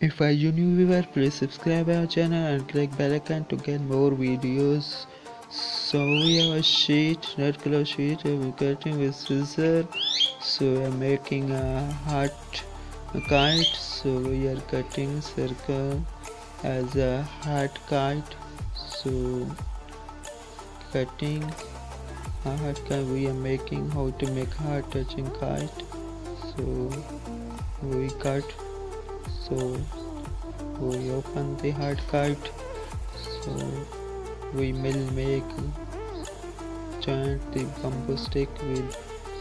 If are you new viewer, please subscribe our channel and click bell icon to get more videos. So we have a sheet, red color sheet, we're cutting with scissors. So we are making a heart, a kite. So we are cutting circle as a heart kite. So cutting a heart kite, we are making how to make heart touching kite. So we cut. So we open the hard kite. So we will make joint the bamboo stick with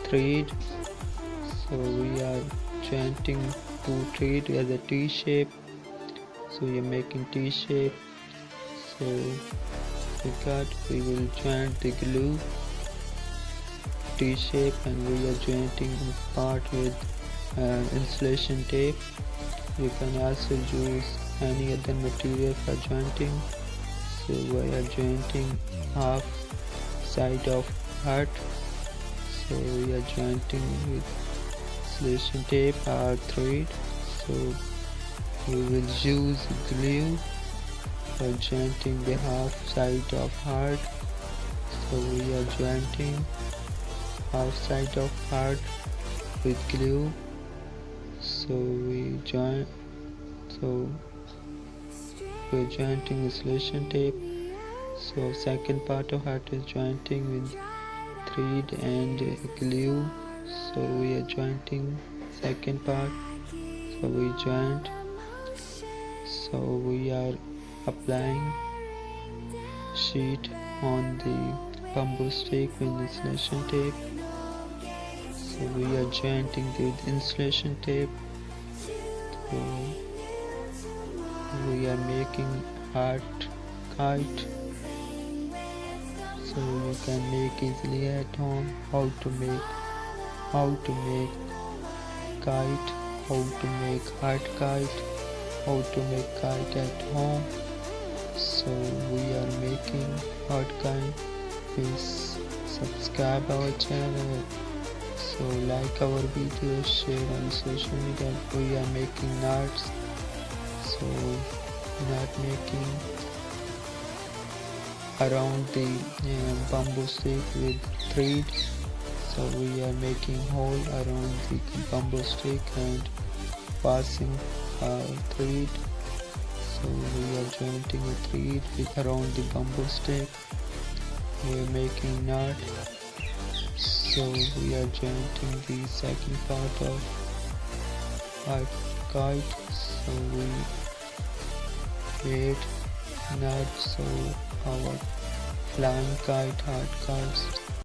thread. So we are jointing two thread as a T shape. So we are making T shape. So we will join the glue T shape, and we are jointing part with insulation tape. You can also use any other material for jointing. So we are jointing half side of heart. So we are jointing with insulation tape or thread. So we will use glue for jointing the half side of heart. So we are jointing half side of heart with glue. So we join. So we're jointing insulation tape. So second part of heart is jointing with thread and glue. So we are jointing second part. So we joint. So we are applying sheet on the bamboo stick with insulation tape. So we are jointing with insulation tape. So we are making heart kite. So you can make easily at home how to make kite, how to make heart kite, how to make kite at home. So we are making heart kite. Please subscribe our channel. So like our videos, share on social media. We are making knots. So knot making around the bamboo stick with thread. So we are making hole around the bamboo stick and passing thread. So we are jointing a thread with around the bamboo stick. We are making knot. So we are jointing the second part of our kite. So we create knot. So our flying kite, hard kites.